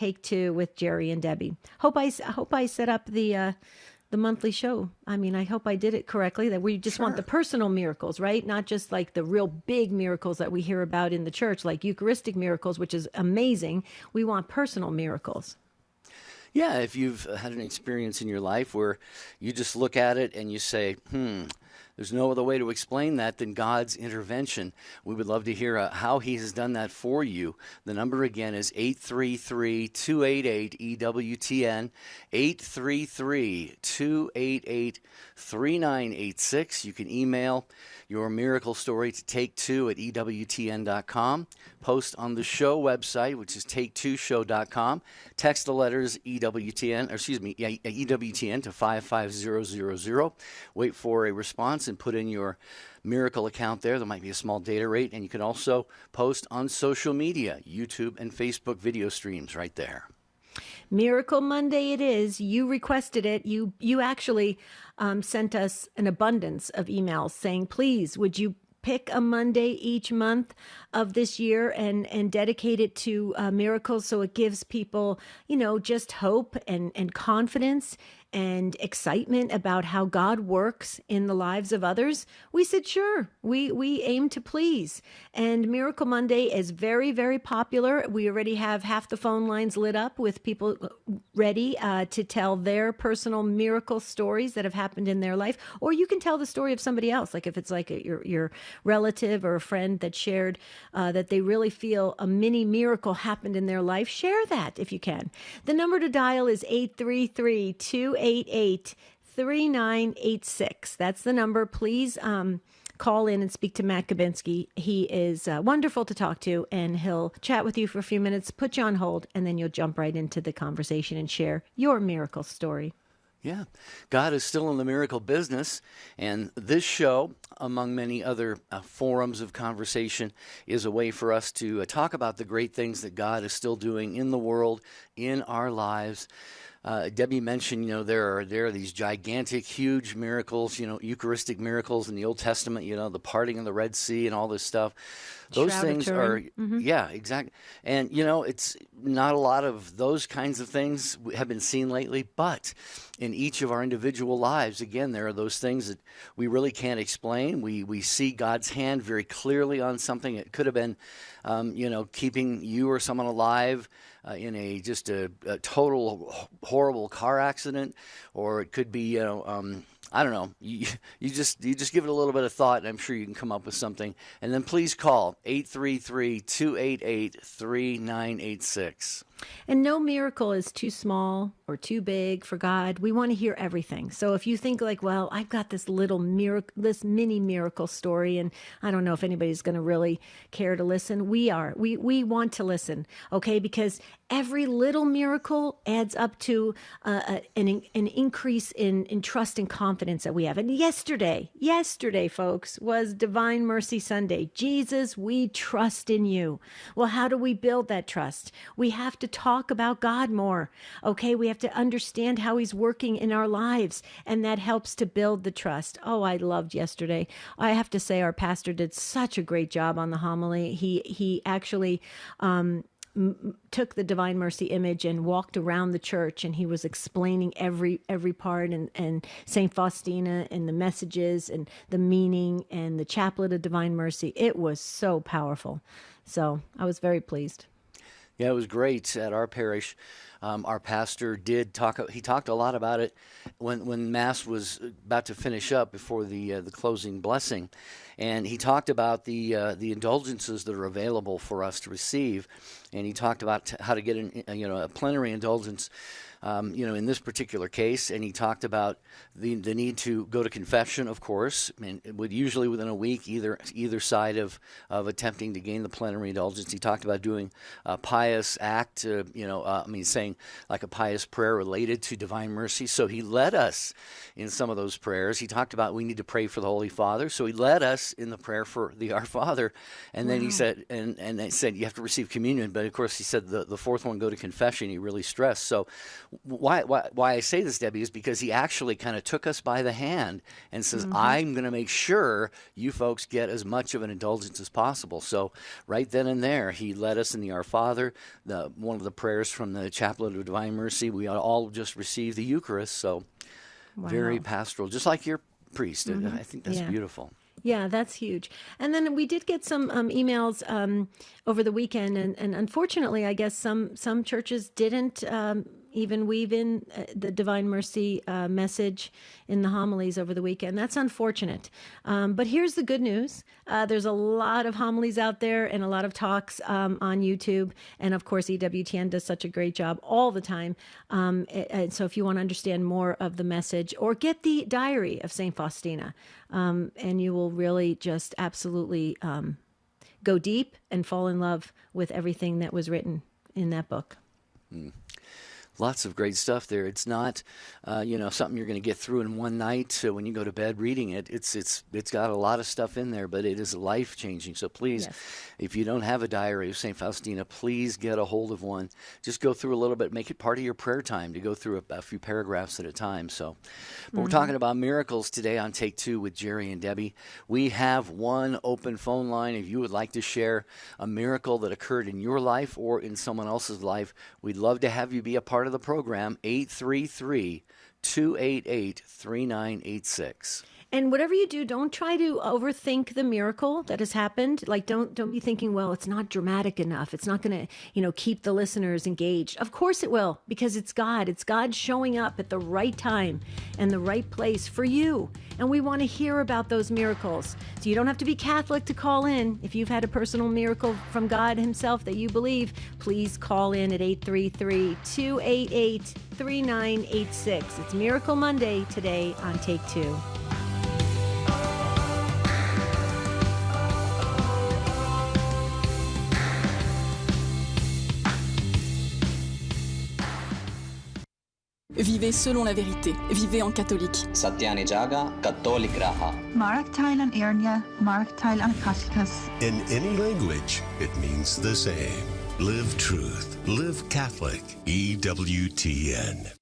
Take Two with Jerry and Debbie. Hope I set up the monthly show. I mean, I hope I did it correctly, that we just want the Sure. personal miracles, right? Not just like the real big miracles that we hear about in the church, like Eucharistic miracles, which is amazing. We want personal miracles. Yeah, if you've had an experience in your life where you just look at it and you say, there's no other way to explain that than God's intervention. We would love to hear how He has done that for you. The number again is 833-288-EWTN, 833-288-3986. You can email your miracle story to take2@EWTN.com. Post on the show website, which is take2show.com. Text the letters EWTN to 55000. Wait for a response and put in your miracle account there. There might be a small data rate, and you can also post on social media, YouTube and Facebook video streams right there. Miracle Monday it is. You requested it. You actually sent us an abundance of emails saying, please, would you pick a Monday each month of this year and dedicate it to miracles, so it gives people, just hope and confidence and excitement about how God works in the lives of others. We said, sure, we aim to please. And Miracle Monday is very, very popular. We already have half the phone lines lit up with people ready to tell their personal miracle stories that have happened in their life. Or you can tell the story of somebody else, like if it's like your relative or a friend that shared that they really feel a mini miracle happened in their life. Share that if you can. The number to dial is 833-288-3986. That's the number. Please call in and speak to Matt Gabinski. He is wonderful to talk to, and he'll chat with you for a few minutes, put you on hold, and then you'll jump right into the conversation and share your miracle story. Yeah, God is still in the miracle business, and this show, among many other forums of conversation, is a way for us to talk about the great things that God is still doing in the world, in our lives. Debbie mentioned, there are these gigantic, huge miracles, Eucharistic miracles in the Old Testament, the parting of the Red Sea and all this stuff. Those Shroud of things are, Turin. yeah, exactly. And, it's not a lot of those kinds of things have been seen lately, but in each of our individual lives, again, there are those things that we really can't explain. We see God's hand very clearly on something. It could have been, keeping you or someone alive in a total horrible car accident, or it could be, I don't know. You just give it a little bit of thought, and I'm sure you can come up with something. And then please call 833-288-3986. And no miracle is too small or too big for God. We want to hear everything. So if you think like, well, I've got this little miracle, this mini miracle story, and I don't know if anybody's going to really care to listen. We want to listen, okay? Because every little miracle adds up to an increase in trust and confidence that we have. And yesterday, folks, was Divine Mercy Sunday. Jesus, we trust in you. Well, how do we build that trust? We have to talk about God more. Okay, we have to understand how He's working in our lives, and that helps to build the trust. Oh, I loved yesterday. I have to say, our pastor did such a great job on the homily. He actually took the Divine Mercy image and walked around the church, and he was explaining every part, and Saint Faustina and the messages and the meaning and the chaplet of Divine Mercy. It was so powerful. So I was very pleased. Yeah, it was great at our parish. Our pastor did talk. He talked a lot about it when Mass was about to finish up before the closing blessing, and he talked about the indulgences that are available for us to receive, and he talked about how to get a plenary indulgence. In this particular case, and he talked about the need to go to confession, of course, and it would usually within a week, either side of attempting to gain the plenary indulgence. He talked about doing a pious act, saying like a pious prayer related to Divine Mercy. So he led us in some of those prayers. He talked about we need to pray for the Holy Father, so he led us in the prayer for the Our Father, and then he said, and they said you have to receive communion, but of course he said the fourth one, go to confession. He really stressed. So why I say this, Debbie, is because he actually kind of took us by the hand and says, I'm going to make sure you folks get as much of an indulgence as possible. So right then and there, he led us in the Our Father, one of the prayers from the Chaplet of Divine Mercy. We all just received the Eucharist. So very pastoral, just like your priest. I think that's beautiful. Yeah, that's huge. And then we did get some emails over the weekend, and unfortunately, I guess some churches didn't even weave in the Divine Mercy message in the homilies over the weekend. That's unfortunate. But here's the good news. There's a lot of homilies out there and a lot of talks on YouTube. And of course, EWTN does such a great job all the time. And so if you want to understand more of the message, or get the diary of St. Faustina, and you will really just absolutely go deep and fall in love with everything that was written in that book. Lots of great stuff there. It's not, something you're going to get through in one night. So when you go to bed reading it, it's got a lot of stuff in there, but it is life changing. So please, if you don't have a diary of St. Faustina, please get a hold of one. Just go through a little bit, make it part of your prayer time to go through a few paragraphs at a time. So, but we're talking about miracles today on Take Two with Jerry and Debbie. We have one open phone line. If you would like to share a miracle that occurred in your life or in someone else's life, we'd love to have you be a part of the program. 833-288-3986. And whatever you do, don't try to overthink the miracle that has happened. Like, don't be thinking, well, it's not dramatic enough. It's not going to, keep the listeners engaged. Of course it will, because it's God. It's God showing up at the right time and the right place for you. And we want to hear about those miracles. So you don't have to be Catholic to call in. If you've had a personal miracle from God himself that you believe, please call in at 833-288-3986. It's Miracle Monday today on Take Two. Vivez selon la vérité. Vivez en catholique. Satyani Jaga, Catholic Raha. Marktail an Ernia, Marktail an Catholics. In any language, it means the same. Live truth. Live Catholic. EWTN.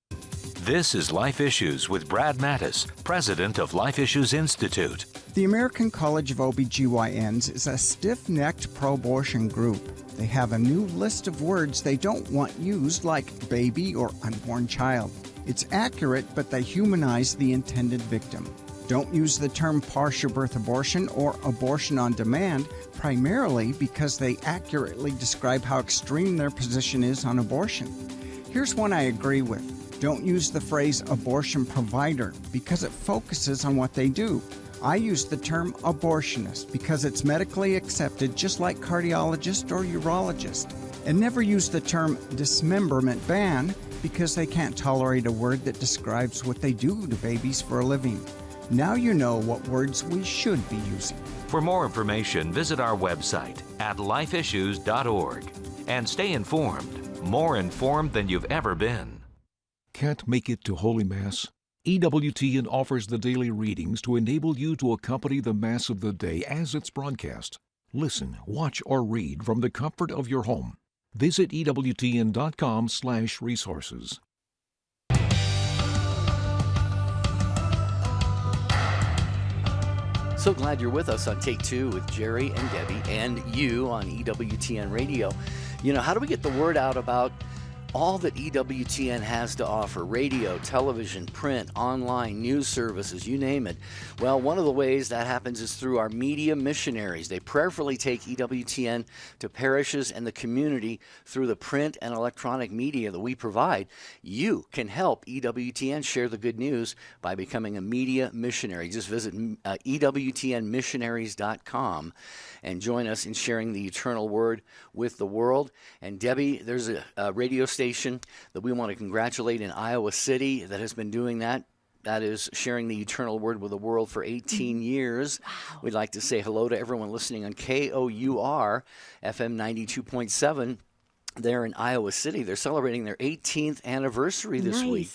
This is Life Issues with Brad Mattis, president of Life Issues Institute. The American College of OBGYNs is a stiff-necked pro-abortion group. They have a new list of words they don't want used, like baby or unborn child. It's accurate, but they humanize the intended victim. Don't use the term partial birth abortion or abortion on demand, primarily because they accurately describe how extreme their position is on abortion. Here's one I agree with. Don't use the phrase abortion provider because it focuses on what they do. I use the term abortionist because it's medically accepted, just like cardiologist or urologist. And never use the term dismemberment ban because they can't tolerate a word that describes what they do to babies for a living. Now you know what words we should be using. For more information, visit our website at lifeissues.org and stay informed, more informed than you've ever been. Can't make it to Holy Mass? EWTN offers the daily readings to enable you to accompany the Mass of the day as it's broadcast. Listen, watch, or read from the comfort of your home. Visit EWTN.com/resources. So glad you're with us on Take Two with Jerry and Debbie and you on EWTN Radio. How do we get the word out about all that EWTN has to offer? Radio, television, print, online, news services, you name it. Well, one of the ways that happens is through our media missionaries. They prayerfully take EWTN to parishes and the community through the print and electronic media that we provide. You can help EWTN share the good news by becoming a media missionary. Just visit EWTNmissionaries.com and join us in sharing the eternal word with the world. And Debbie, there's a radio station that we want to congratulate in Iowa City that has been doing that. That is sharing the eternal word with the world for 18 years. Wow. We'd like to say hello to everyone listening on KOUR FM 92.7 there in Iowa City. They're celebrating their 18th anniversary this week.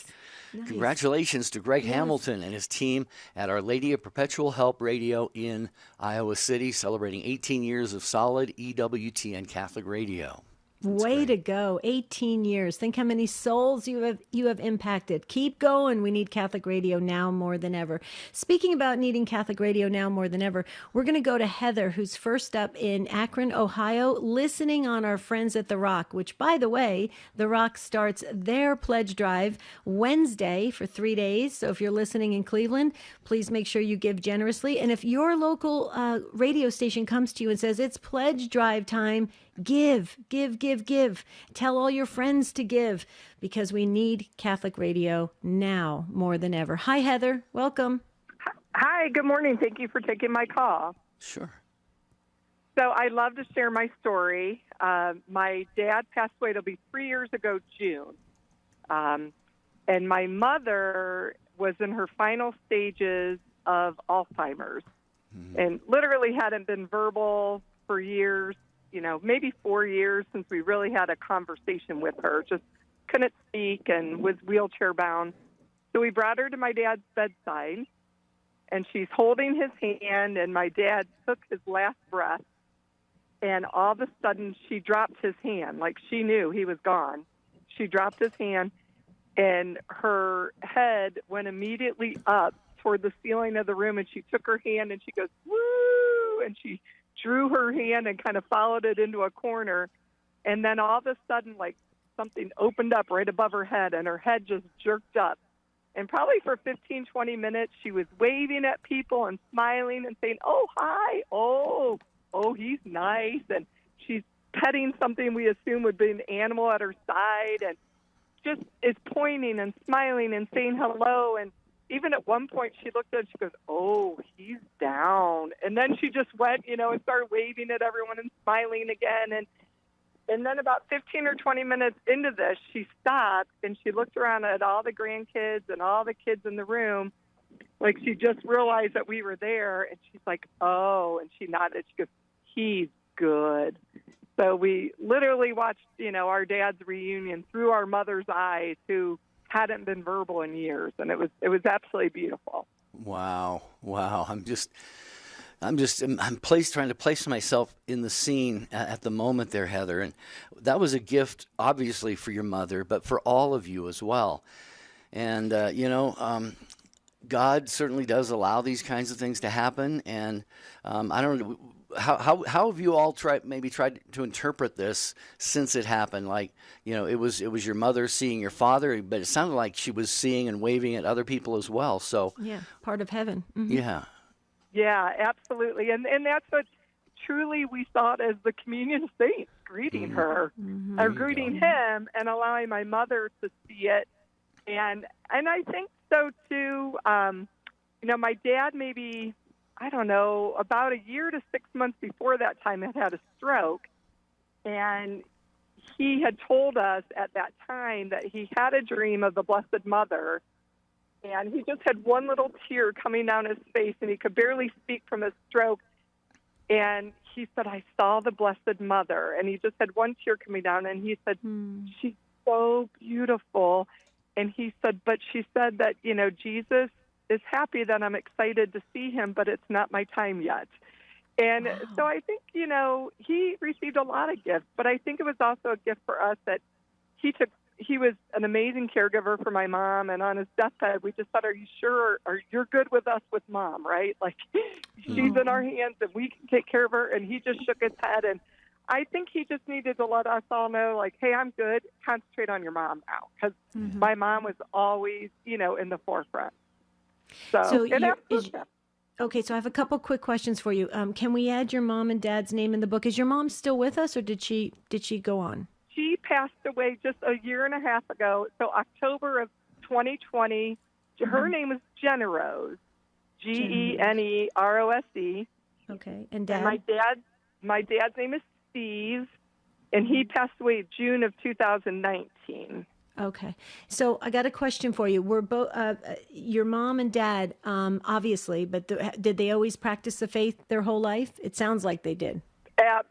Nice. Congratulations to Greg Hamilton and his team at Our Lady of Perpetual Help Radio in Iowa City, celebrating 18 years of solid EWTN Catholic radio. Way to go. 18 years. Think how many souls you have impacted. Keep going. We need Catholic radio now more than ever. Speaking about needing Catholic radio now more than ever, we're going to go to Heather, who's first up in Akron, Ohio, listening on our friends at The Rock, which, by the way, The Rock starts their pledge drive Wednesday for 3 days. So if you're listening in Cleveland, please make sure you give generously. And if your local radio station comes to you and says it's pledge drive time, give. Tell all your friends to give, because we need Catholic radio now more than ever. Hi, Heather. Welcome. Hi, good morning. Thank you for taking my call. Sure. So I love to share my story. My dad passed away. It'll be 3 years ago, June. And my mother was in her final stages of Alzheimer's and literally hadn't been verbal for years. Maybe 4 years since we really had a conversation with her. Just couldn't speak and was wheelchair bound. So we brought her to my dad's bedside, and she's holding his hand, and my dad took his last breath, and all of a sudden she dropped his hand, like she knew he was gone. She dropped his hand, and her head went immediately up toward the ceiling of the room, and she took her hand, and she goes, woo, and she drew her hand and kind of followed it into a corner. And then all of a sudden, like something opened up right above her head, and her head just jerked up. And probably for 15, 20 minutes, she was waving at people and smiling and saying, oh, hi, oh, he's nice. And she's petting something we assume would be an animal at her side, and just is pointing and smiling and saying hello. And even at one point, she looked at it, she goes, oh, he's down. And then she just went, and started waving at everyone and smiling again. And then about 15 or 20 minutes into this, she stopped, and she looked around at all the grandkids and all the kids in the room, like she just realized that we were there. And she's like, oh, and she nodded. She goes, he's good. So we literally watched, our dad's reunion through our mother's eyes, who hadn't been verbal in years, and it was absolutely beautiful. Wow. I'm trying to place myself in the scene at the moment there, Heather, and that was a gift, obviously, for your mother, but for all of you as well. And God certainly does allow these kinds of things to happen, and I don't know. How have you all tried to interpret this since it happened? Like, it was your mother seeing your father, but it sounded like she was seeing and waving at other people as well. So yeah, part of heaven. Mm-hmm. Yeah, absolutely, and that's what truly we saw it as the communion of saints, greeting her, or greeting him, and allowing my mother to see it, and I think so too. My dad maybe, I don't know, about a year to 6 months before that time had a stroke. And he had told us at that time that he had a dream of the Blessed Mother. And he just had one little tear coming down his face, and he could barely speak from his stroke. And he said, I saw the Blessed Mother. And he just had one tear coming down. And he said, she's so beautiful. And he said, but she said that, Jesus is happy that I'm excited to see him, but it's not my time yet. And so I think, he received a lot of gifts, but I think it was also a gift for us that he was an amazing caregiver for my mom. And on his deathbed, we just said, are you sure? Or you're good with us with mom, right? Like, she's in our hands and we can take care of her. And he just shook his head. And I think he just needed to let us all know, like, hey, I'm good. Concentrate on your mom now. Because my mom was always, in the forefront. So okay, so I have a couple quick questions for you. Can we add your mom and dad's name in the book? Is your mom still with us, or did she go on? She passed away just a year and a half ago. So October of 2020. Her name is Generose, Generose. Okay, and dad? And my dad's name is Steve, and he passed away June of 2019. Okay. So I got a question for you. We're both, your mom and dad, obviously, but did they always practice the faith their whole life? It sounds like they did.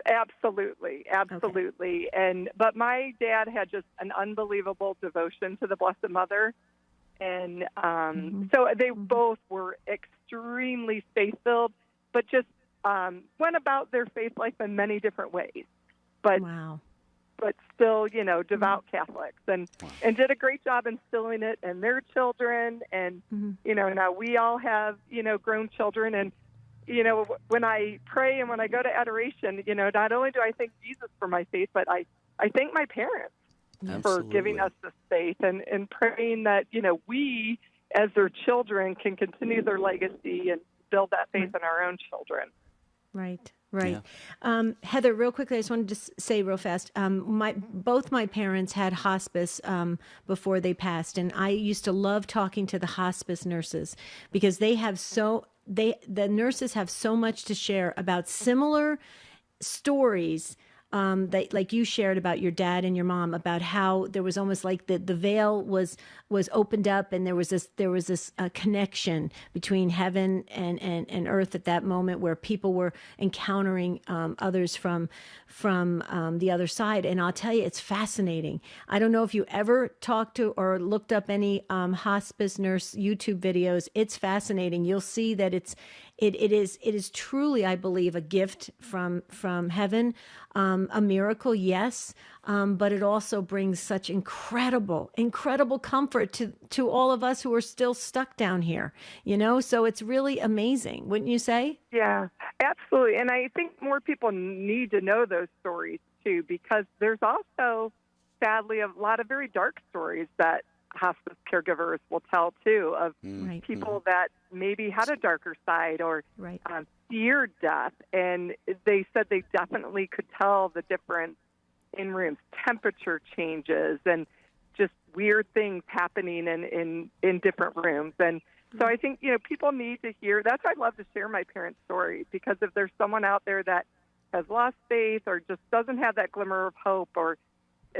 Absolutely. Okay. But my dad had just an unbelievable devotion to the Blessed Mother. And so they both were extremely faith-filled, but just went about their faith life in many different ways. But wow. but still, devout Catholics, and did a great job instilling it in their children. And, now we all have, grown children. And, when I pray and when I go to adoration, not only do I thank Jesus for my faith, but I thank my parents for giving us this faith and praying that, we as their children can continue their legacy and build that faith in our own children. Right. Heather, real quickly, I just wanted to say real fast, both my parents had hospice before they passed, and I used to love talking to the hospice nurses because the nurses have so much to share about similar stories that, like you shared about your dad and your mom, about how there was almost like the veil was opened up, and there was this connection between heaven and earth at that moment, where people were encountering others from the other side. And I'll tell you, it's fascinating. I don't know if you ever talked to or looked up any hospice nurse YouTube videos. It's fascinating. You'll see that it is truly, I believe, a gift from heaven, a miracle, yes, but it also brings such incredible comfort to all of us who are still stuck down here, so it's really amazing, wouldn't you say? Yeah, absolutely. And I think more people need to know those stories too, because there's also, sadly, a lot of very dark stories that hospice caregivers will tell too, of people that maybe had a darker side or feared death, and they said they definitely could tell the difference in rooms, temperature changes, and just weird things happening in different rooms. And so I think people need to hear. That's why I love to share my parents' story, because if there's someone out there that has lost faith or just doesn't have that glimmer of hope, or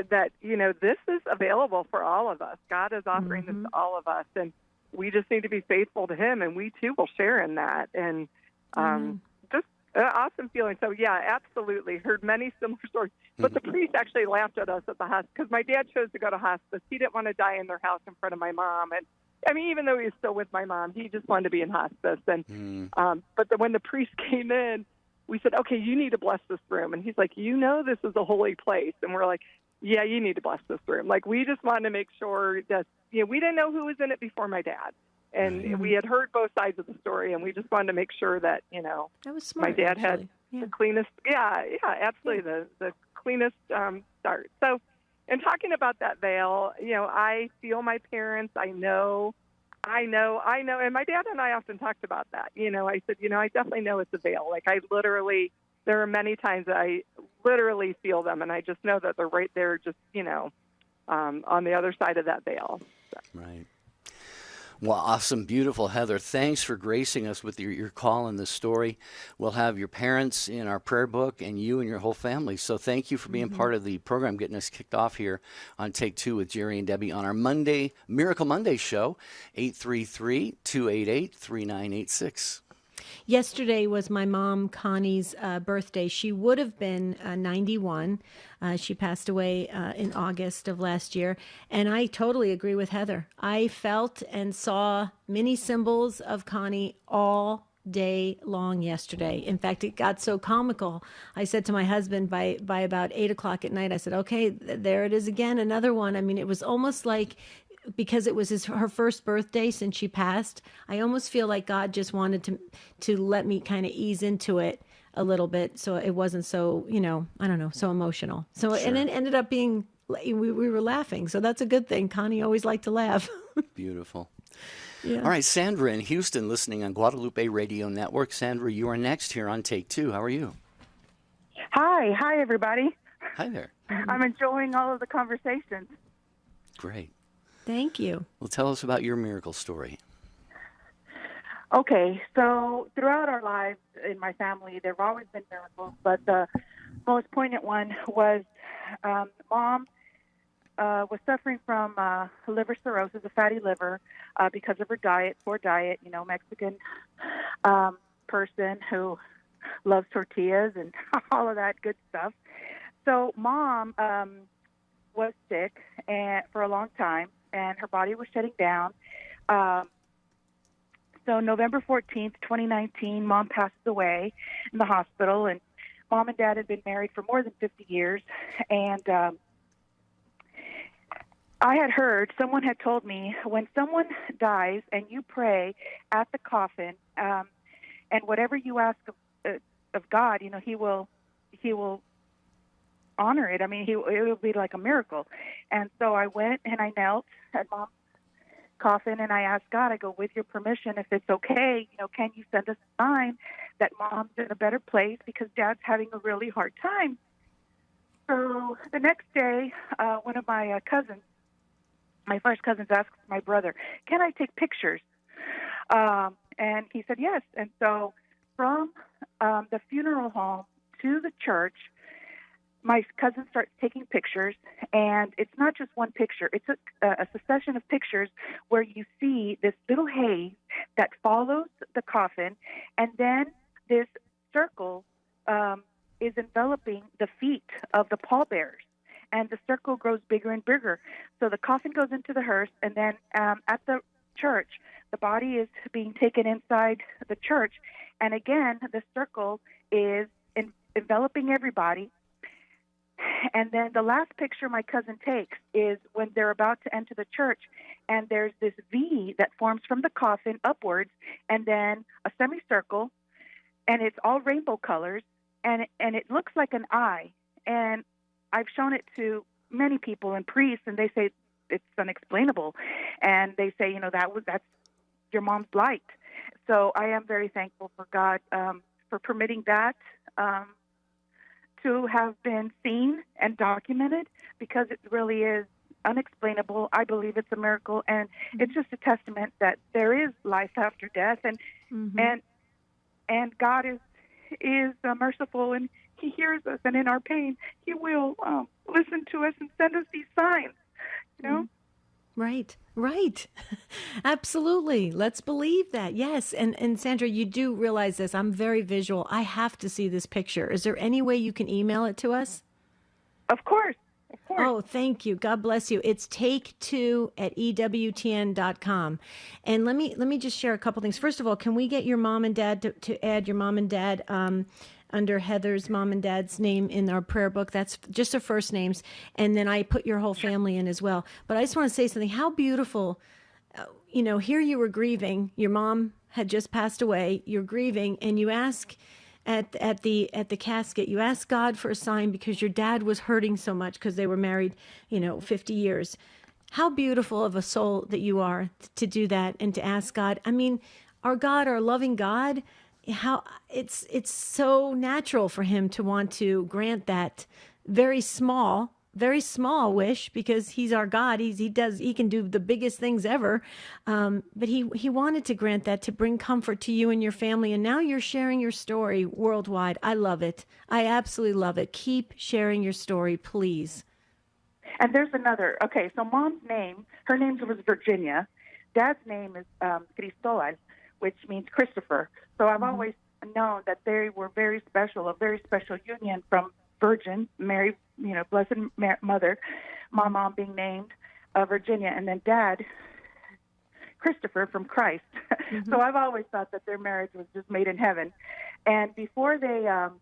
that, this is available for all of us. God is offering this to all of us, and we just need to be faithful to him, and we too will share in that. And just an awesome feeling. So yeah, absolutely. Heard many similar stories. But the priest actually laughed at us at the hospice, because my dad chose to go to hospice. He didn't want to die in their house in front of my mom. And I mean, even though he was still with my mom, he just wanted to be in hospice. And but when the priest came in, we said, okay, you need to bless this room. And he's like, this is a holy place. And we're like, yeah, you need to bless this room. Like, we just wanted to make sure that, we didn't know who was in it before my dad. And we had heard both sides of the story, and we just wanted to make sure that, that was smart, my dad actually. had the cleanest, absolutely, the cleanest start. So, and talking about that veil, I feel my parents, I know, and my dad and I often talked about that. I said, I definitely know it's a veil. Like, there are many times that I literally feel them, and I just know that they're right there, just, on the other side of that veil. So. Right. Well, awesome, beautiful, Heather. Thanks for gracing us with your call and this story. We'll have your parents in our prayer book, and you and your whole family. So thank you for being part of the program, getting us kicked off here on Take Two with Jerry and Debbie on our Monday, Miracle Monday show, 833-288-3986. Yesterday was my mom, Connie's birthday. She would have been 91. She passed away in August of last year. And I totally agree with Heather. I felt and saw many symbols of Connie all day long yesterday. In fact, it got so comical. I said to my husband by about 8 o'clock at night, I said, okay, there it is again, another one. I mean, it was almost like, because it was her first birthday since she passed, I almost feel like God just wanted to let me kind of ease into it a little bit, so it wasn't so, I don't know, so emotional. So And it ended up being, we were laughing, so that's a good thing. Connie always liked to laugh. Beautiful. Yeah. All right, Sandra in Houston, listening on Guadalupe Radio Network. Sandra, you are next here on Take Two. How are you? Hi, everybody. Hi there. I'm enjoying all of the conversations. Great. Thank you. Well, tell us about your miracle story. Okay, so throughout our lives in my family, there have always been miracles, but the most poignant one was Mom was suffering from liver cirrhosis, a fatty liver, because of her diet, poor diet, Mexican person who loves tortillas and all of that good stuff. So Mom was sick for a long time, and her body was shutting down. So November 14th, 2019, Mom passes away in the hospital, and Mom and Dad had been married for more than 50 years, and I had heard, someone had told me, when someone dies and you pray at the coffin, and whatever you ask of God, He will honor it. I mean, it will be like a miracle. And so I went and I knelt at Mom's coffin, and I asked God, I go, with your permission, if it's okay, can you send us a sign that Mom's in a better place because Dad's having a really hard time? So the next day, one of my cousins, my first cousins, asked my brother, can I take pictures? And he said yes. And so from the funeral home to the church, my cousin starts taking pictures, and it's not just one picture. It's a succession of pictures where you see this little haze that follows the coffin, and then this circle is enveloping the feet of the pallbearers, and the circle grows bigger and bigger. So the coffin goes into the hearse, and then at the church, the body is being taken inside the church, and again, the circle is enveloping everybody. And then the last picture my cousin takes is when they're about to enter the church, and there's this V that forms from the coffin upwards, and then a semicircle, and it's all rainbow colors, and it looks like an eye. And I've shown it to many people and priests, and they say it's unexplainable, and they say, that's your mom's light. So I am very thankful for God for permitting that to have been seen and documented, because it really is unexplainable. I believe it's a miracle, and it's just a testament that there is life after death, and God is merciful, and He hears us, and in our pain, He will listen to us and send us these signs. Right. Absolutely. Let's believe that. Yes. And Sandra, you do realize this. I'm very visual. I have to see this picture. Is there any way you can email it to us? Of course. Oh, thank you. God bless you. It's take2@EWTN.com. And let me just share a couple things. First of all, can we get your mom and dad to add your mom and dad under Heather's mom and dad's name in our prayer book? That's just their first names. And then I put your whole family in as well. But I just want to say something. How beautiful, here you were grieving. Your mom had just passed away. You're grieving, and you ask at the casket, you ask God for a sign because your dad was hurting so much because they were married, 50 years. How beautiful of a soul that you are to do that and to ask God. I mean, our God, our loving God, how it's so natural for Him to want to grant that very small wish, because He's our God. He can do the biggest things ever. But he wanted to grant that to bring comfort to you and your family. And now you're sharing your story worldwide. I love it. I absolutely love it. Keep sharing your story, please. And there's another. Okay, so Mom's name, her name was Virginia. Dad's name is Cristobal, which means Christopher. So I've always known that they were very special, a very special union from Virgin, Mary, Blessed Mother, my mom being named Virginia, and then Dad, Christopher, from Christ. So I've always thought that their marriage was just made in heaven. And before their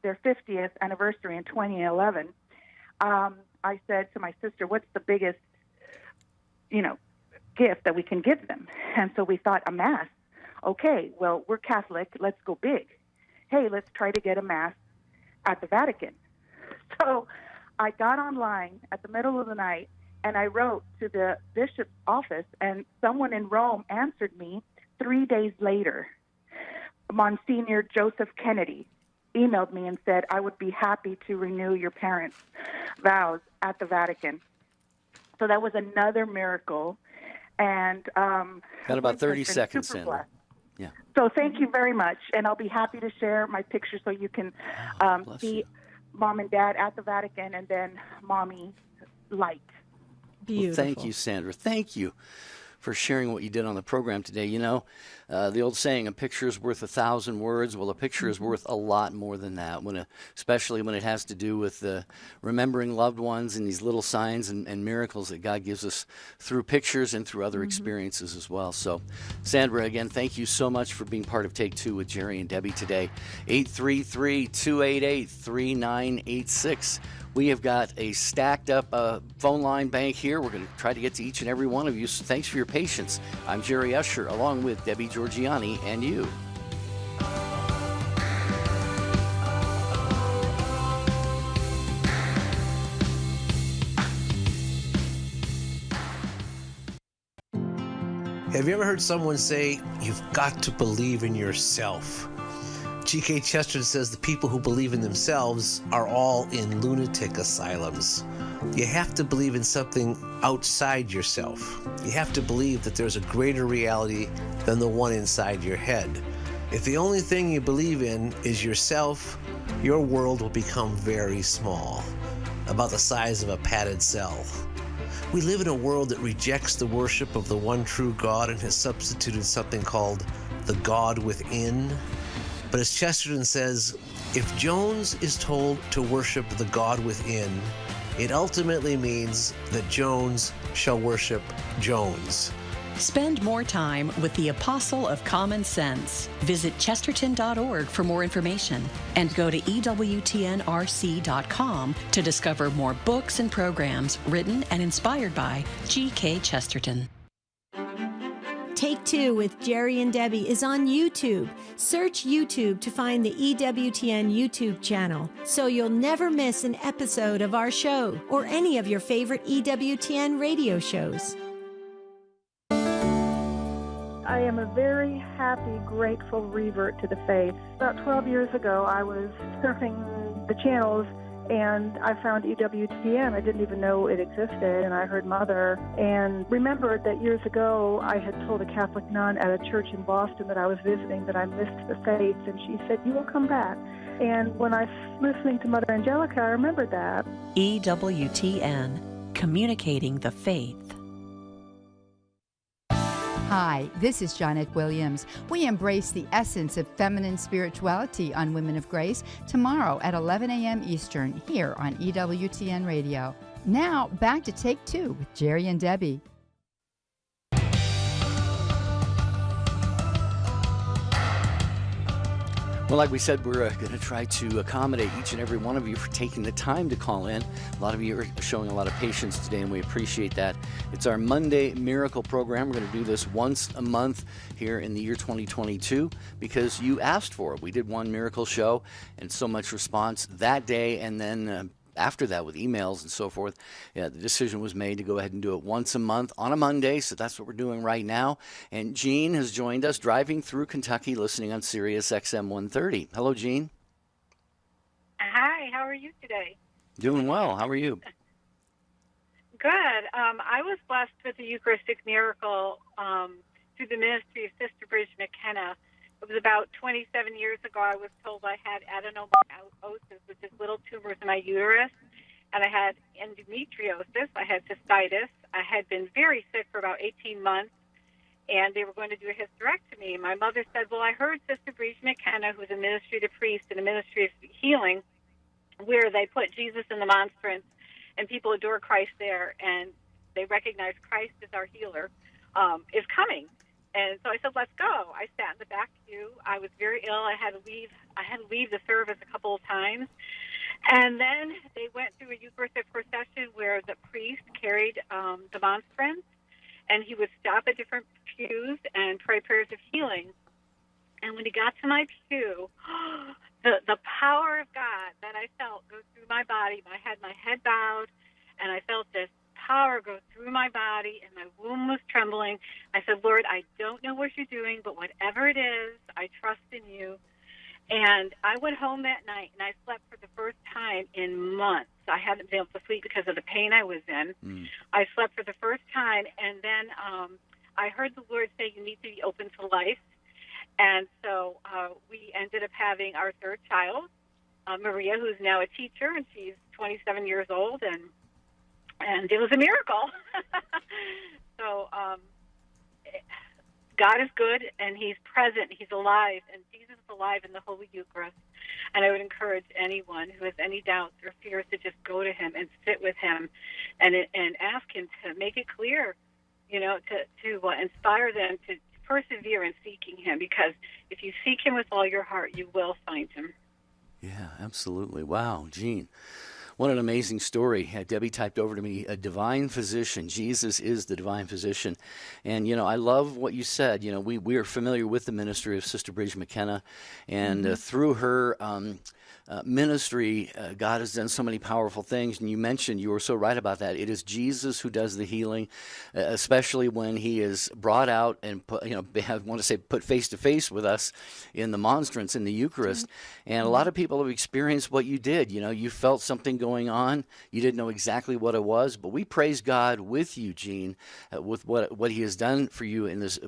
50th anniversary in 2011, I said to my sister, what's the biggest, gift that we can give them? And so we thought, a mass. Okay, well, we're Catholic. Let's go big. Hey, let's try to get a mass at the Vatican. So I got online at the middle of the night, and I wrote to the bishop's office, and someone in Rome answered me 3 days later. Monsignor Joseph Kennedy emailed me and said, I would be happy to renew your parents' vows at the Vatican. So that was another miracle. And got about 30 seconds, Sandra. Yeah. So thank you very much, and I'll be happy to share my picture so you can see Mom and Dad at the Vatican, and then Mommy's light. Beautiful. Well, thank you, Sandra. Thank you for sharing what you did on the program today. You know, the old saying, a picture is worth 1,000 words. Well, a picture is worth a lot more than that, especially when it has to do with remembering loved ones and these little signs and miracles that God gives us through pictures and through other experiences as well. So, Sandra, again, thank you so much for being part of Take Two with Jerry and Debbie today. 833-288-3986. We have got a stacked up phone line bank here. We're going to try to get to each and every one of you. So thanks for your patience. I'm Jerry Usher, along with Debbie Georgiani and you. Have you ever heard someone say, you've got to believe in yourself? G.K. Chesterton says the people who believe in themselves are all in lunatic asylums. You have to believe in something outside yourself. You have to believe that there's a greater reality than the one inside your head. If the only thing you believe in is yourself, your world will become very small, about the size of a padded cell. We live in a world that rejects the worship of the one true God and has substituted something called the God within. But as Chesterton says, if Jones is told to worship the God within, it ultimately means that Jones shall worship Jones. Spend more time with the Apostle of Common Sense. Visit chesterton.org for more information and go to EWTNRC.com to discover more books and programs written and inspired by G.K. Chesterton. Take Two with Jerry and Debbie is on YouTube. Search YouTube to find the EWTN YouTube channel so you'll never miss an episode of our show or any of your favorite EWTN radio shows. I am a very happy, grateful revert to the faith. About 12 years ago, I was surfing the channels and I found EWTN. I didn't even know it existed, and I heard Mother and remembered that years ago I had told a Catholic nun at a church in Boston that I was visiting that I missed the faith, and she said, you will come back. And when I was listening to Mother Angelica, I remembered that. EWTN, communicating the faith. Hi, this is Janet Williams. We embrace the essence of feminine spirituality on Women of Grace tomorrow at 11 a.m. Eastern here on EWTN Radio. Now, back to Take Two with Jerry and Debbie. Well, like we said, we're going to try to accommodate each and every one of you for taking the time to call in. A lot of you are showing a lot of patience today, and we appreciate that. It's our Monday Miracle program. We're going to do this once a month here in the year 2022 because you asked for it. We did one miracle show and so much response that day, and then after that with emails and so forth, the decision was made to go ahead and do it once a month on a Monday, so that's what we're doing right now. And Jean has joined us driving through Kentucky listening on Sirius XM 130. Hello, Jean. Hi, how are you today? Doing well. How are you? Good. I was blessed with the Eucharistic miracle through the ministry of Sister Bridge McKenna. It was about 27 years ago. I was told I had adenomyosis, which is little tumors in my uterus, and I had endometriosis. I had cystitis. I had been very sick for about 18 months, and they were going to do a hysterectomy. My mother said, well, I heard Sister Bridge McKenna, who's a ministry to priests and a ministry of healing, where they put Jesus in the monstrance, and people adore Christ there, and they recognize Christ as our healer, is coming. And so I said, let's go. I sat in the back pew. I was very ill. I had to leave the service a couple of times. And then they went through a Eucharistic procession where the priest carried the monstrance, and he would stop at different pews and pray prayers of healing. And when he got to my pew, the power of God that I felt go through my body, I had my head bowed, and I felt this power go through my body, and my womb was trembling. I said, Lord, I don't know what you're doing, but whatever it is, I trust in you. And I went home that night, and I slept for the first time in months. I hadn't been able to sleep because of the pain I was in. I slept for the first time, and then I heard the Lord say, you need to be open to life. And so we ended up having our third child, Maria, who's now a teacher, and she's 27 years old, and it was a miracle. So God is good, and He's present. He's alive, and Jesus is alive in the Holy Eucharist. And I would encourage anyone who has any doubts or fears to just go to Him and sit with Him, and ask Him to make it clear, to inspire them to persevere in seeking Him. Because if you seek Him with all your heart, you will find Him. Yeah, absolutely. Wow, Jean. What an amazing story. Debbie typed over to me, a divine physician. Jesus is the divine physician. And, I love what you said. We are familiar with the ministry of Sister Bridget McKenna. And through her ministry, God has done so many powerful things. And you mentioned, you were so right about that. It is Jesus who does the healing, especially when He is brought out and put, put face to face with us in the monstrance, in the Eucharist. And a lot of people have experienced what you did. You felt something going on. You didn't know exactly what it was, but we praise God with you, Jean, with what He has done for you in this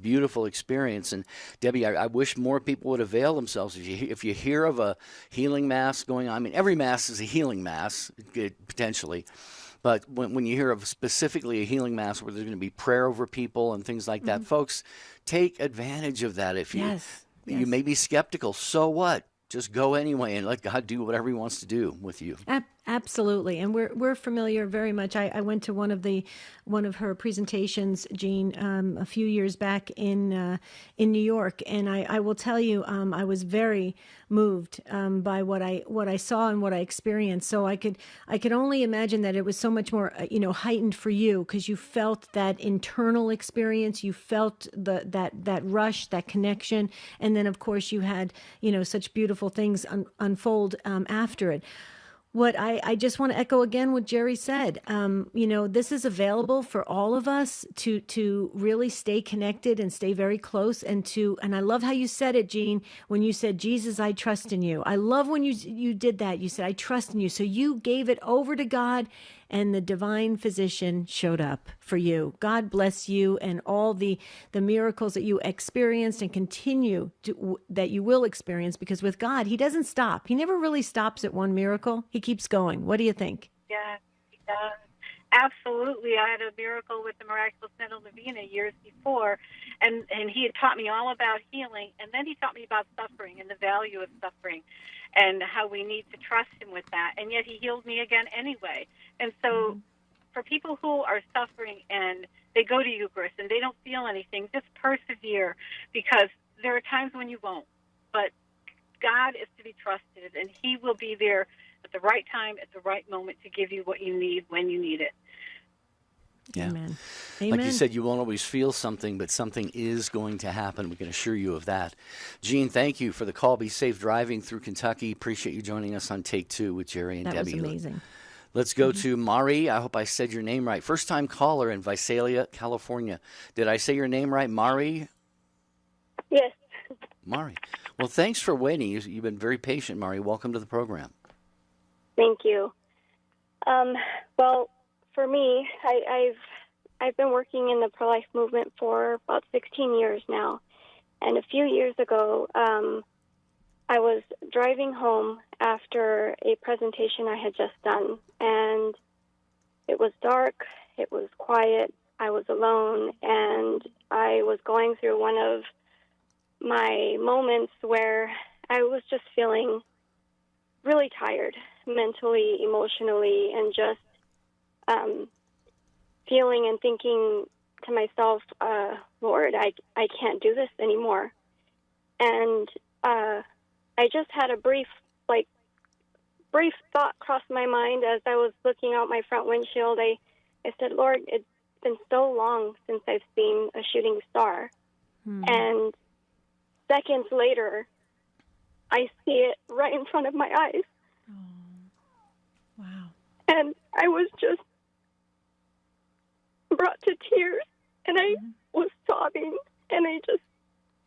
beautiful experience. And Debbie, I wish more people would avail themselves. If you hear of a healing mass going on, I mean, every mass is a healing mass, potentially. But when you hear of specifically a healing mass where there's going to be prayer over people and things like that, folks, take advantage of that. If you may be skeptical, so what? Just go anyway and let God do whatever He wants to do with you. Absolutely, and we're familiar very much. I went to one of her presentations, Jean, a few years back in New York, and I will tell you, I was very moved by what I saw and what I experienced. So I could only imagine that it was so much more heightened for you, because you felt that internal experience, you felt that rush, that connection, and then of course you had such beautiful things unfold after it. What I just want to echo again what Jerry said. This is available for all of us to really stay connected and stay very close, and I love how you said it, Jean, when you said, Jesus, I trust in you. I love when you did that. You said, I trust in you. So you gave it over to God, and the divine physician showed up for you. God bless you and all the miracles that you experienced and continue that you will experience, because with God, He doesn't stop. He never really stops at one miracle. He keeps going. What do you think? Yeah, He does. Absolutely. I had a miracle with the Miraculous Medal Novena years before, and He had taught me all about healing, and then He taught me about suffering and the value of suffering and how we need to trust Him with that. And yet He healed me again anyway. And so for people who are suffering and they go to Eucharist and they don't feel anything, just persevere, because there are times when you won't. But God is to be trusted, and He will be there at the right time, at the right moment, to give you what you need when you need it. Yeah. Amen. Like you said, you won't always feel something, but something is going to happen. We can assure you of that. Jean, thank you for the call. Be safe driving through Kentucky. Appreciate you joining us on Take Two with Jerry and Debbie. That was amazing. Let's go to Mari. I hope I said your name right. First-time caller in Visalia, California. Did I say your name right, Mari? Yes. Mari. Well, thanks for waiting. You've been very patient, Mari. Welcome to the program. Thank you. Well, for me, I've been working in the pro-life movement for about 16 years now. And a few years ago, I was driving home after a presentation I had just done, and it was dark, it was quiet, I was alone, and I was going through one of my moments where I was just feeling really tired, mentally, emotionally, and just feeling and thinking to myself, Lord, I can't do this anymore. And I just had a brief thought cross my mind as I was looking out my front windshield. I said, Lord, it's been so long since I've seen a shooting star. And seconds later, I see it right in front of my eyes. Oh, wow. And I was just brought to tears, and I was sobbing, and I just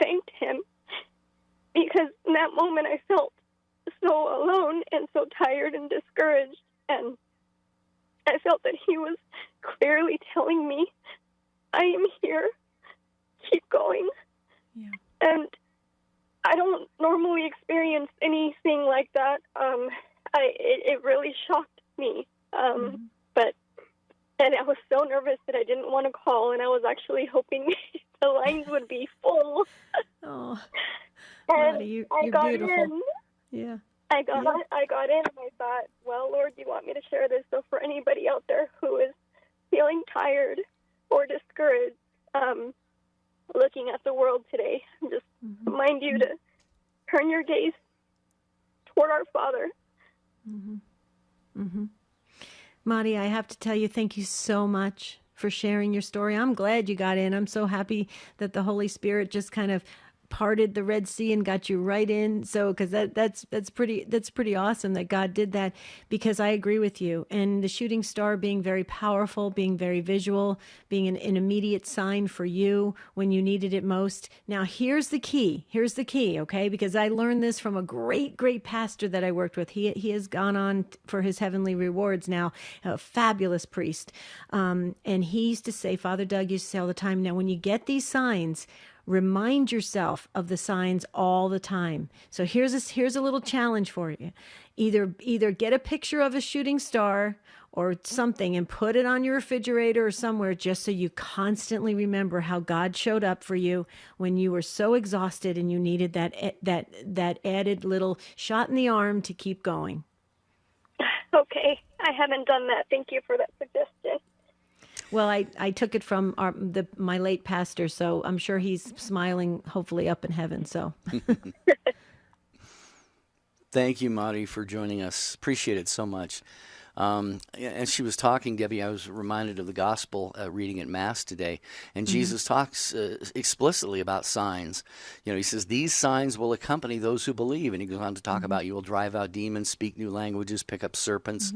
thanked Him, because in that moment I felt so alone and so tired and discouraged, and I felt that He was clearly telling me, I am here, keep going. Yeah. And I don't normally experience anything like that. It really shocked me. And I was so nervous that I didn't want to call, and I was actually hoping the lines would be full. Oh, and Marty, I you're got beautiful. in. Yeah. I got in, and I thought, well, Lord, you want me to share this? So for anybody out there who is feeling tired or discouraged, looking at the world today, just remind you to turn your gaze toward our Father. Marty, I have to tell you, thank you so much for sharing your story. I'm glad you got in. I'm so happy that the Holy Spirit just kind of parted the Red Sea and got you right in. So, because that's pretty awesome that God did that, because I agree with you. And the shooting star being very powerful, being very visual, being an immediate sign for you when you needed it most. Now, here's the key, okay? Because I learned this from a great pastor that I worked with. He has gone on for his heavenly rewards now, a fabulous priest. And he used to say, Father Doug used to say all the time, now when you get these signs, remind yourself of the signs all the time. So here's a little challenge for you. Either get a picture of a shooting star or something and put it on your refrigerator or somewhere, just so you constantly remember how God showed up for you when you were so exhausted and you needed that added little shot in the arm to keep going. Okay, I haven't done that. Thank you for that suggestion. Well, I took it from my late pastor, so I'm sure he's smiling, hopefully up in heaven. So, thank you, Marty, for joining us. Appreciate it so much. As she was talking, Debbie, I was reminded of the gospel reading at Mass today. And Jesus talks explicitly about signs. You know, he says, these signs will accompany those who believe. And he goes on to talk about you will drive out demons, speak new languages, pick up serpents,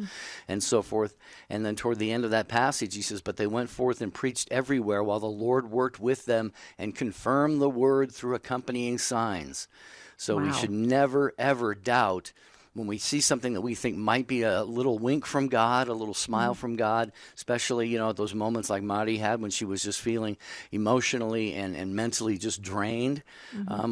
and so forth. And then toward the end of that passage, he says, but they went forth and preached everywhere while the Lord worked with them and confirmed the word through accompanying signs. So we should never, ever doubt when we see something that we think might be a little wink from God, a little smile from God, especially, you know, at those moments like Marty had when she was just feeling emotionally and mentally just drained, I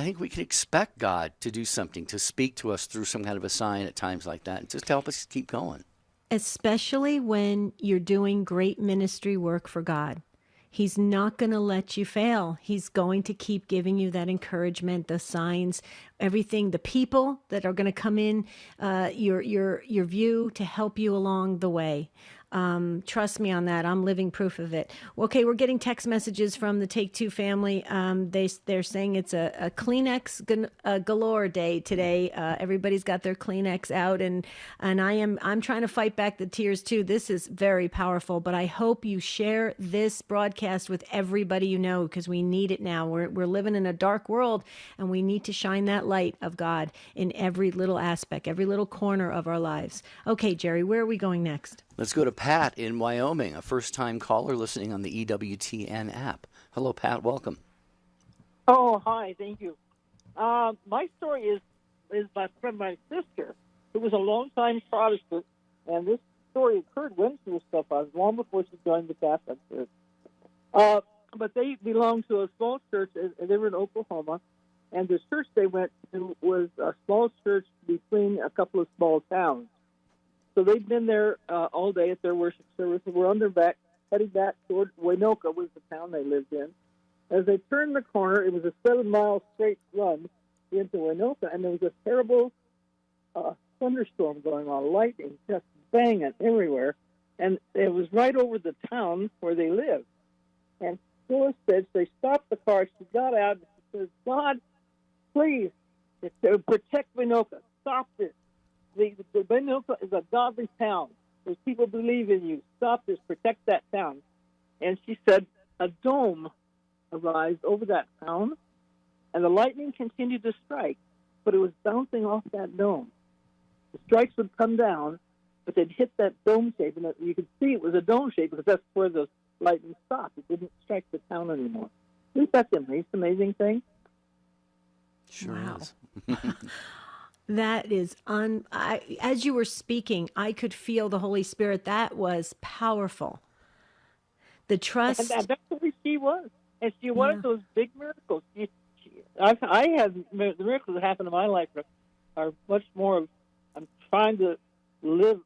think we can expect God to do something, to speak to us through some kind of a sign at times like that, and just to help us keep going. Especially when you're doing great ministry work for God. He's not going to let you fail. He's going to keep giving you that encouragement, the signs, everything, the people that are going to come in your view to help you along the way. Trust me on that. I'm living proof of it. Okay, we're getting text messages from the Take Two family. They're saying it's a Kleenex galore day today. Everybody's got their Kleenex out, and I'm trying to fight back the tears too. This is very powerful, but I hope you share this broadcast with everybody you know, because we need it now. We're living in a dark world, and we need to shine that light of God in every little aspect, every little corner of our lives. Okay, Jerry, where are we going next? Let's go to Pat in Wyoming, a first-time caller listening on the EWTN app. Hello, Pat. Welcome. Oh, hi. Thank you. My story is from my sister, who was a longtime Protestant, and this story occurred when she was still Protestant, long before she joined the Catholic Church. But they belonged to a small church, and they were in Oklahoma, and the church they went to was a small church between a couple of small towns. So they'd been there all day at their worship service, and were on their back, heading back toward Winoka, was the town they lived in. As they turned the corner, it was a 7-mile straight run into Winoka, and there was a terrible thunderstorm going on, lightning just banging everywhere, and it was right over the town where they lived. And Phyllis said, they stopped the car, she got out, and she said, God, please, protect Winoka, stop this. The Winoka is a godly town. Those people believe in you. Stop this. Protect that town. And she said a dome arose over that town, and the lightning continued to strike, but it was bouncing off that dome. The strikes would come down, but they'd hit that dome shape, and you could see it was a dome shape because that's where the lightning stopped. It didn't strike the town anymore. Isn't that the amazing thing? Sure is. That is as you were speaking, I could feel the Holy Spirit. That was powerful. The trust. And that's the way she was. And she wanted those big miracles. I had the miracles that happened in my life are much more. I'm trying to live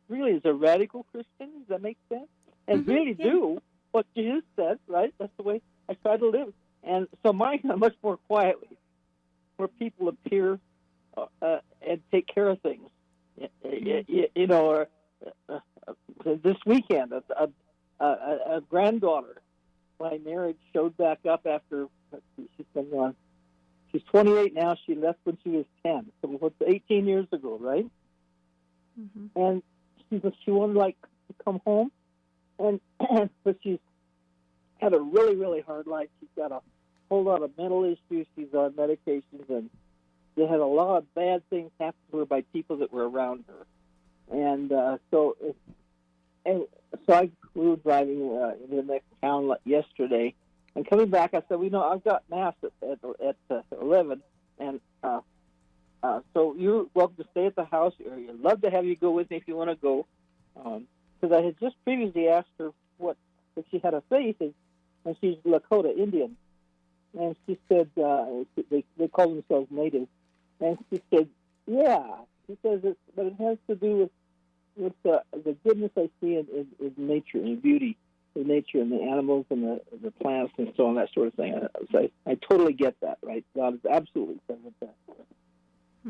really as a radical Christian. Does that make sense? And really do what Jesus said, right? That's the way I try to live. And so mine are much more quietly, where people appear and take care of things. You know, this weekend, a granddaughter, my marriage showed back up after she's 28 now. She left when she was 10, so what's 18 years ago, right? Mm-hmm. And she wanted to come home, but she's had a really, really hard life. She's got a whole lot of mental issues. She's on medications, and they had a lot of bad things happen to her by people that were around her. And so I flew driving into the next town yesterday, and coming back, I said, I've got Mass at 11, and so you're welcome to stay at the house. I'd love to have you go with me if you want to go, because I had just previously asked her if she had a faith, and she's Lakota Indian, and she said they call themselves Native, and she said, yeah. She says but it has to do with the goodness I see in nature and beauty, the nature and the animals and the plants and so on, that sort of thing. I totally get that, right? God is absolutely present there.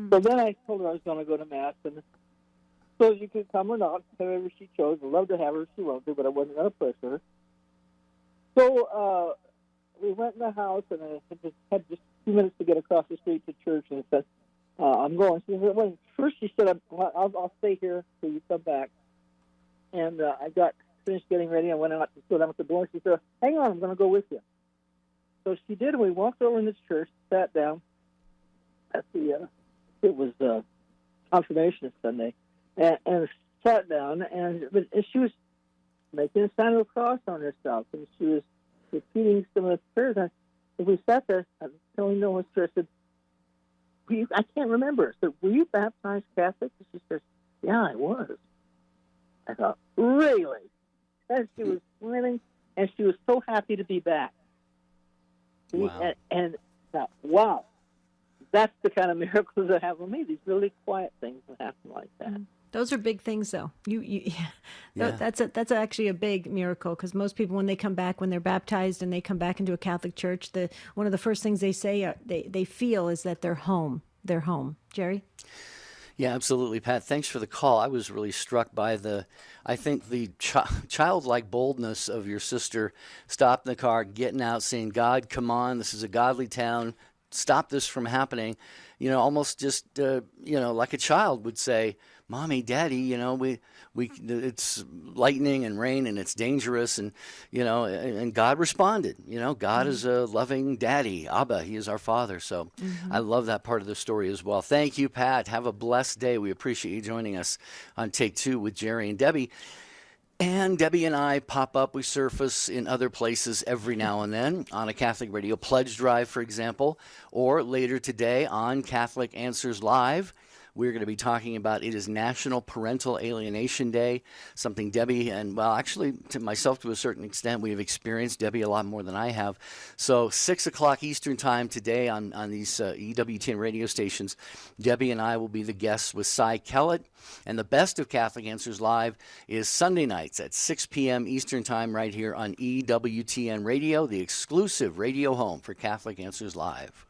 So then I told her I was going to go to Mass, and so she could come or not, however she chose. I'd love to have her if she wanted to, but I wasn't going to push her. So we went in the house, and I had just a few minutes to get across the street to church, and I said, I'm going. She said, well, first she said, I'll stay here till you come back. And I got finished getting ready. I went out to sit down at the door. She said, hang on, I'm going to go with you. So she did, and we walked over in this church, sat down at it was Confirmation Sunday, and sat down, and she was making a sign of a cross on herself, and she was repeating some of the prayers. And as we sat there, I was telling no one, I said, I can't remember. I said, were you baptized Catholic? And she says, yeah, I was. I thought, really? And she was smiling, and she was so happy to be back. Wow. And thought, wow, that's the kind of miracles that happen with me, these really quiet things that happen like that. Those are big things, though. Yeah. That's actually a big miracle, because most people, when they come back, when they're baptized and they come back into a Catholic church, one of the first things they say they feel is that they're home. They're home. Jerry? Yeah, absolutely, Pat. Thanks for the call. I was really struck by the childlike boldness of your sister, stopping the car, getting out, saying, God, come on, this is a godly town. Stop this from happening. Almost just, like a child would say, Mommy, Daddy, it's lightning and rain and it's dangerous. And, and God responded. God is a loving daddy. Abba, he is our father. So I love that part of the story as well. Thank you, Pat. Have a blessed day. We appreciate you joining us on Take Two with Jerry and Debbie. And Debbie and I pop up. We surface in other places every now and then on a Catholic Radio Pledge Drive, for example, or later today on Catholic Answers Live. We're going to be talking about it is National Parental Alienation Day, something Debbie and, well, actually to myself to a certain extent, we have experienced, Debbie a lot more than I have. So 6 o'clock Eastern time today on these EWTN radio stations, Debbie and I will be the guests with Cy Kellett. And the best of Catholic Answers Live is Sunday nights at 6 p.m. Eastern time right here on EWTN Radio, the exclusive radio home for Catholic Answers Live.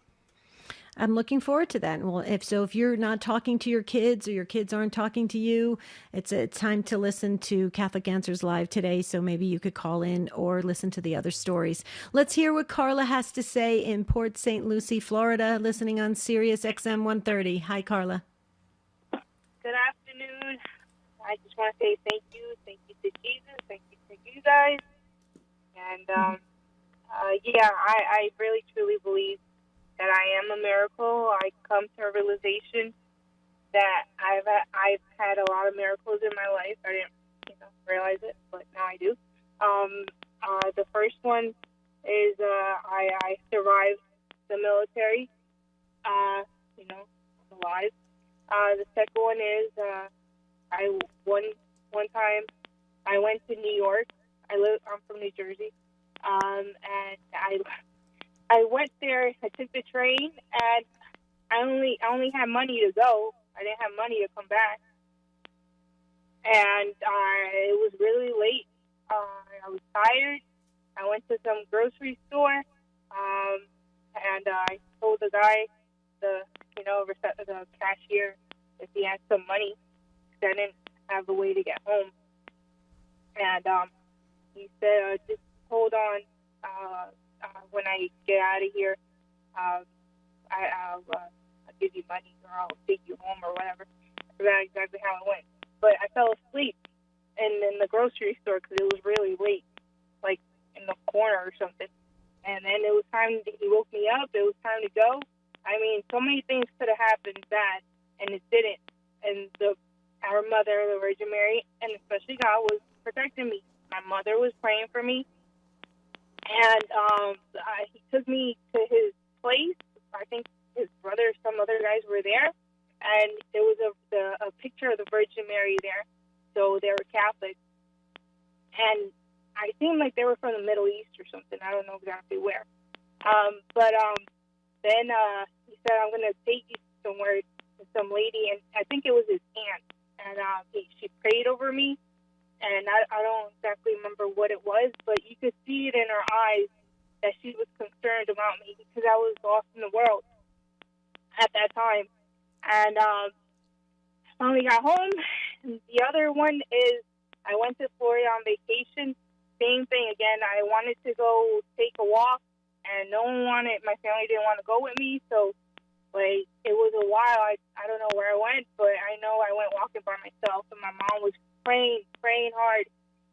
I'm looking forward to that. Well, if you're not talking to your kids or your kids aren't talking to you, it's time to listen to Catholic Answers Live today. So maybe you could call in or listen to the other stories. Let's hear what Carla has to say in Port St. Lucie, Florida, listening on Sirius XM 130. Hi, Carla. Good afternoon. I just want to say thank you to Jesus, thank you to you guys. And I really truly believe that I am a miracle. I come to a realization that I've had a lot of miracles in my life. I didn't realize it, but now I do. The first one is I survived the military. I'm alive. The second one is one time I went to New York. I'm from New Jersey, and I went there. I took the train, and I only had money to go. I didn't have money to come back, and it was really late. I was tired, I went to some grocery store, and I told the guy, the cashier, if he had some money, because I didn't have a way to get home. And he said, just hold on. When I get out of here, I'll give you money, or I'll take you home, or whatever. I forgot exactly how it went. But I fell asleep in the grocery store because it was really late, like in the corner or something. And then it was time, he woke me up, it was time to go. I mean, so many things could have happened bad, and it didn't. And our mother, the Virgin Mary, and especially God, was protecting me. My mother was praying for me. And he took me to his place. I think his brother, some other guys were there. And there was a picture of the Virgin Mary there. So they were Catholic. And I seemed like they were from the Middle East or something. I don't know exactly where. Then he said, I'm going to take you somewhere to some lady. And I think it was his aunt. And she prayed over me. And I don't exactly remember what it was, but you could see it in her eyes that she was concerned about me because I was lost in the world at that time. And I finally got home. And the other one is I went to Florida on vacation. Same thing again. I wanted to go take a walk, and my family didn't want to go with me. So, like, it was a while. I don't know where I went, but I know I went walking by myself, and my mom was praying hard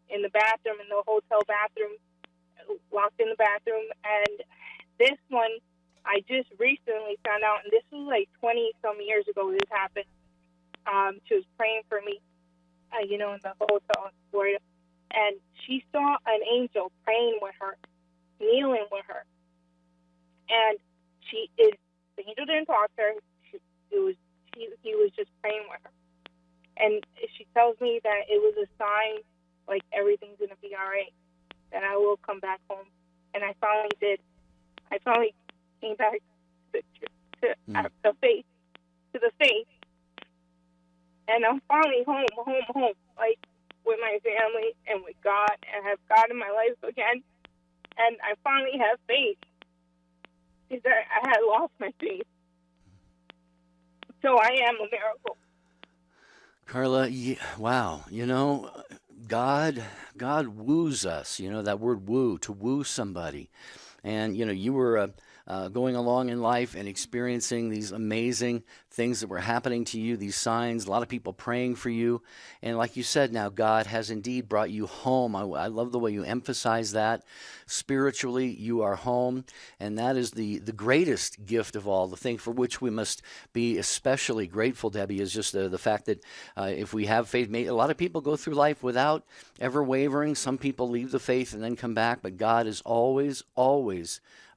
in the bathroom, in the hotel bathroom, locked in the bathroom. And this one, I just recently found out, and this was like 20-some years ago this happened. She was praying for me, in the hotel in Florida. And she saw an angel praying with her, kneeling with her. And the angel didn't talk to her. He was just praying with her. And she tells me that it was a sign, like everything's going to be all right, that I will come back home. And I finally did. I finally came back to the faith. And I'm finally home, like with my family and with God, and have God in my life again. And I finally have faith, because I had lost my faith. So I am a miracle. Carla, wow, God woos us, that word woo, to woo somebody. And, you were going along in life and experiencing these amazing things that were happening to you, these signs, a lot of people praying for you. And like you said, now God has indeed brought you home. I love the way you emphasize that. Spiritually, you are home. And that is the greatest gift of all. The thing for which we must be especially grateful, Debbie, is just the fact that if we have faith, a lot of people go through life without ever wavering. Some people leave the faith and then come back. But God is always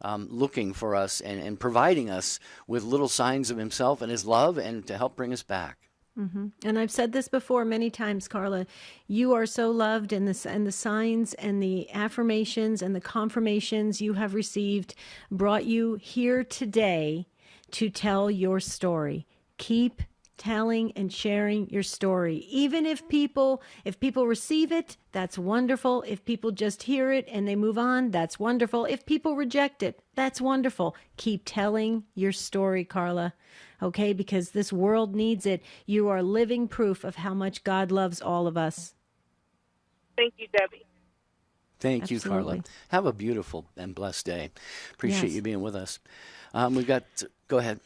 looking for us and providing us with little signs of himself and his love, and to help bring us back. Mm-hmm. And I've said this before many times, Carla, you are so loved, and the signs and the affirmations and the confirmations you have received brought you here today to tell your story. Keep telling and sharing your story. Even if people receive it, that's wonderful. If people just hear it and they move on, that's wonderful. If people reject it, that's wonderful. Keep telling your story, Carla. Okay? Because this world needs it. You are living proof of how much God loves all of us. Thank you, Debbie. Thank you, Carla. Have a beautiful and blessed day. Appreciate you being with us. Go ahead.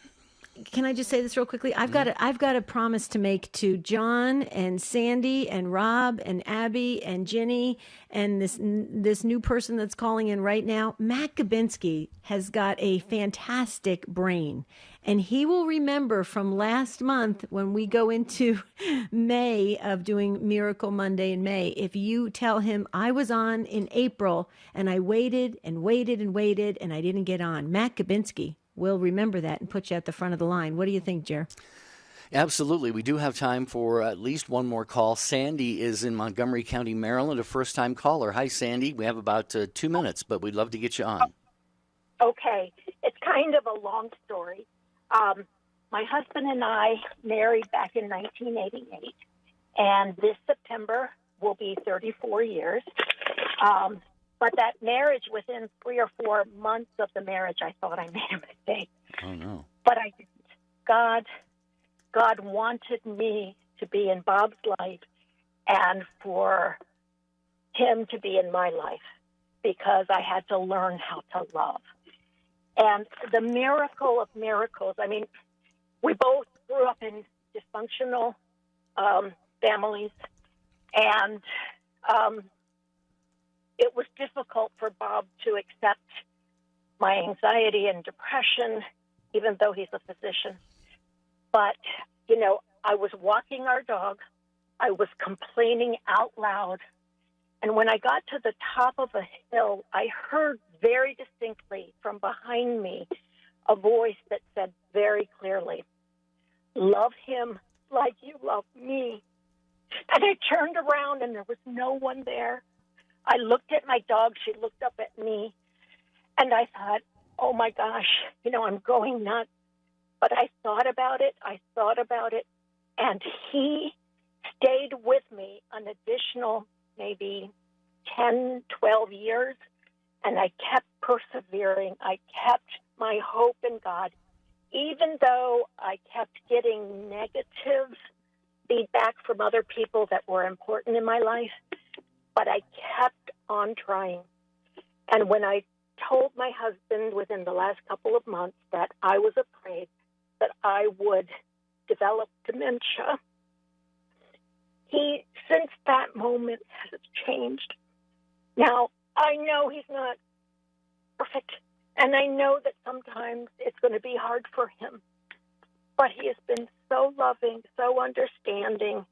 Can I just say this real quickly? I've got a promise to make to John and Sandy and Rob and Abby and Ginny and this new person that's calling in right now. Matt Gabinski has got a fantastic brain, and he will remember from last month when we go into May of doing Miracle Monday in May. If you tell him I was on in April and I waited and waited and waited and I didn't get on, Matt Gabinski will remember that and put you at the front of the line. What do you think, Jer? Absolutely. We do have time for at least one more call. Sandy is in Montgomery County, Maryland, a first-time caller. Hi, Sandy. We have about 2 minutes, but we'd love to get you on. Okay. It's kind of a long story. My husband and I married back in 1988, and this September will be 34 years. But that marriage, within 3 or 4 months of the marriage, I thought I made a mistake. Oh, no. But I didn't. God wanted me to be in Bob's life and for him to be in my life because I had to learn how to love. And the miracle of miracles, I mean, we both grew up in dysfunctional families, and it was difficult for Bob to accept my anxiety and depression, even though he's a physician. But, you know, I was walking our dog. I was complaining out loud. And when I got to the top of a hill, I heard very distinctly from behind me a voice that said very clearly, "Love him like you love me." And I turned around and there was no one there. I looked at my dog. She looked up at me. And I thought, oh, my gosh, you know, I'm going nuts. But I thought about it. And he stayed with me an additional maybe 10, 12 years. And I kept persevering. I kept my hope in God, even though I kept getting negative feedback from other people that were important in my life. But I kept on trying. And when I told my husband within the last couple of months that I was afraid that I would develop dementia, he, since that moment, has changed. Now, I know he's not perfect, and I know that sometimes it's going to be hard for him, but he has been so loving, so understanding,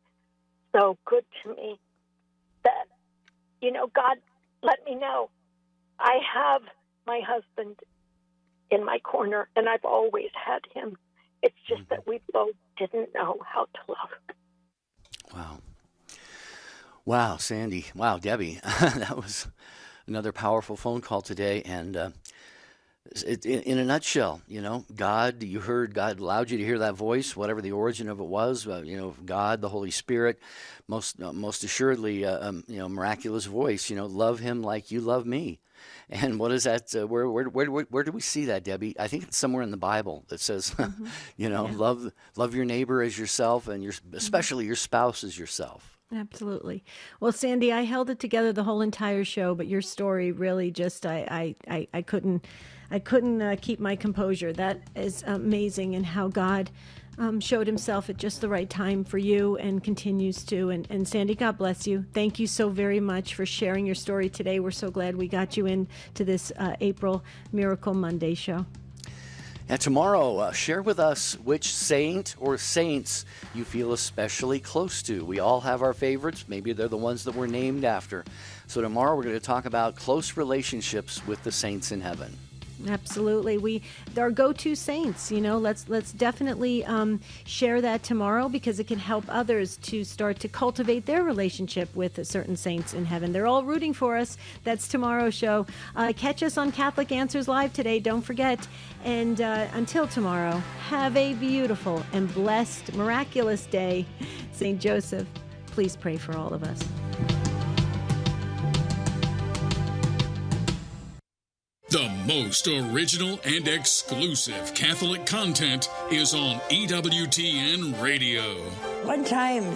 so good to me that, you know, God let me know I have my husband in my corner, and I've always had him. It's just that we both didn't know how to love. Wow. Wow, Sandy. Wow, Debbie. That was another powerful phone call today. And in a nutshell, you know, God allowed you to hear that voice, whatever the origin of it was, you know, God, the Holy Spirit, most assuredly, you know, miraculous voice, you know, love him like you love me. And what is that? Where do we see that, Debbie? I think it's somewhere in the Bible that says, you know, love your neighbor as yourself, and especially your spouse as yourself. Absolutely. Well, Sandy, I held it together the whole entire show, but your story really just I couldn't keep my composure. That is amazing, and how God showed himself at just the right time for you and continues to. And Sandy, God bless you. Thank you so very much for sharing your story today. We're so glad we got you into this April Miracle Monday show. And tomorrow, share with us which saint or saints you feel especially close to. We all have our favorites. Maybe they're the ones that we're named after. So tomorrow we're going to talk about close relationships with the saints in heaven. Absolutely. They're our go-to saints, you know, let's definitely share that tomorrow, because it can help others to start to cultivate their relationship with certain saints in heaven. They're all rooting for us. That's tomorrow's show. Catch us on Catholic Answers Live today. Don't forget. And until tomorrow, have a beautiful and blessed, miraculous day. St. Joseph, please pray for all of us. The most original and exclusive Catholic content is on EWTN Radio. One time,